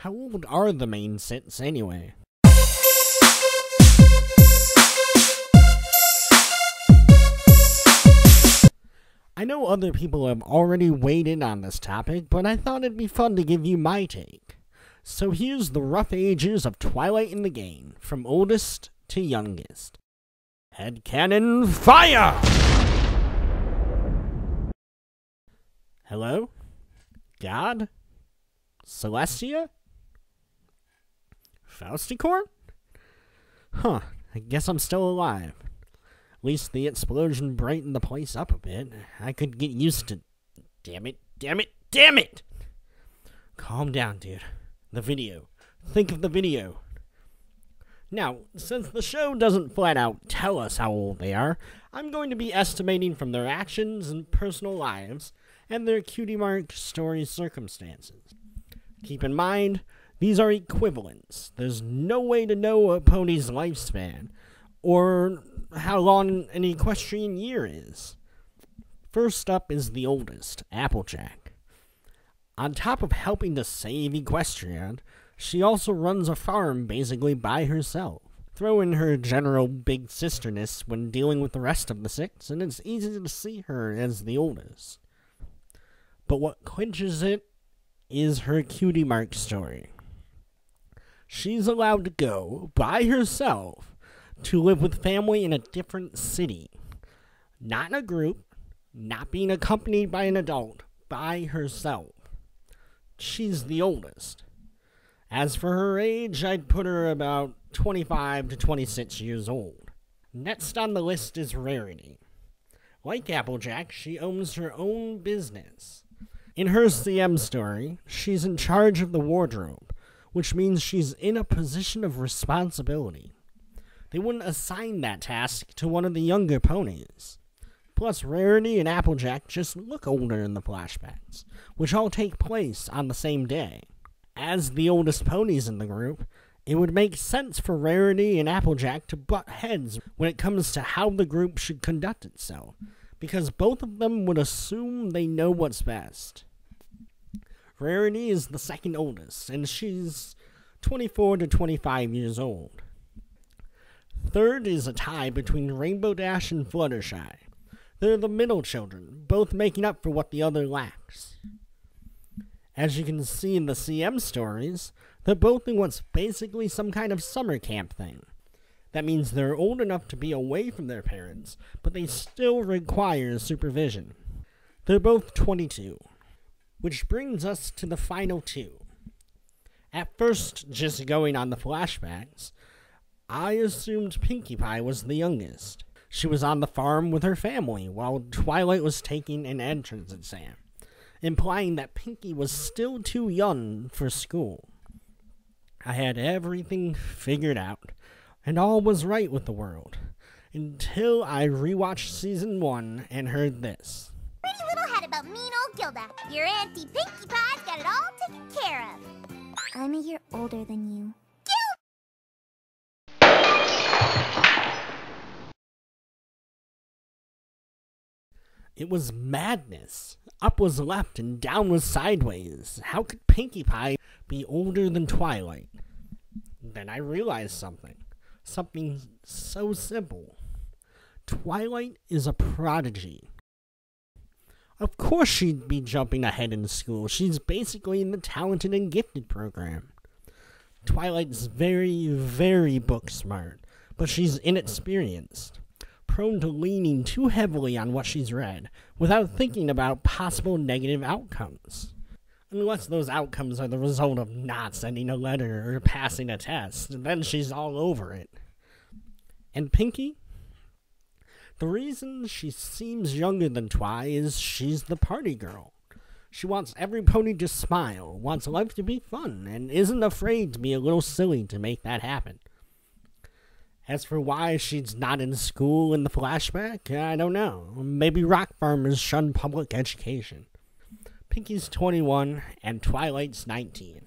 How old are the main sits anyway? I know other people have already weighed in on this topic, but I thought it'd be fun to give you my take. So here's the rough ages of Twilight in the game, from oldest to youngest. Headcanon fire! Hello? God? Celestia? Fausticorn? Huh, I guess I'm still alive. At least the explosion brightened the place up a bit. I could get used to... Damn it! Calm down, dude. The video. Think of the video. Now, since the show doesn't flat out tell us how old they are, I'm going to be estimating from their actions and personal lives and their cutie mark story circumstances. Keep in mind, these are equivalents. There's no way to know a pony's lifespan, or how long an equestrian year is. First up is the oldest, Applejack. On top of helping to save Equestria, she also runs a farm basically by herself. Throw in her general big sisterness when dealing with the rest of the six, and it's easy to see her as the oldest. But what clinches it is her cutie mark story. She's allowed to go by herself to live with family in a different city. Not in a group, not being accompanied by an adult, by herself. She's the oldest. As for her age, I'd put her about 25 to 26 years old. Next on the list is Rarity. Like Applejack, she owns her own business. In her CM story, she's in charge of the wardrobe, which means she's in a position of responsibility. They wouldn't assign that task to one of the younger ponies. Plus, Rarity and Applejack just look older in the flashbacks, which all take place on the same day. As the oldest ponies in the group, it would make sense for Rarity and Applejack to butt heads when it comes to how the group should conduct itself, because both of them would assume they know what's best. Rarity is the second oldest, and she's 24 to 25 years old. Third is a tie between Rainbow Dash and Fluttershy. They're the middle children, both making up for what the other lacks. As you can see in the CM stories, they're both in what's basically some kind of summer camp thing. That means they're old enough to be away from their parents, but they still require supervision. They're both 22. Which brings us to the final two. At first, just going on the flashbacks, I assumed Pinkie Pie was the youngest. She was on the farm with her family while Twilight was taking an entrance exam, implying that Pinkie was still too young for school. I had everything figured out, and all was right with the world, until I rewatched Season 1 and heard this. Pretty little hat about mean old Gilda. Your Auntie Pinkie Pie's got it all taken care of. I'm a year older than you. It was madness. Up was left and down was sideways. How could Pinkie Pie be older than Twilight? Then I realized something. Something so simple. Twilight is a prodigy. Of course she'd be jumping ahead in school. She's basically in the talented and gifted program. Twilight's very, very book smart, but she's inexperienced, prone to leaning too heavily on what she's read, without thinking about possible negative outcomes. Unless those outcomes are the result of not sending a letter or passing a test, then she's all over it. And Pinkie? The reason she seems younger than Twi is she's the party girl. She wants every pony to smile, wants life to be fun, and isn't afraid to be a little silly to make that happen. As for why she's not in school in the flashback, I don't know. Maybe rock farmers shun public education. Pinkie's 21, and Twilight's 19.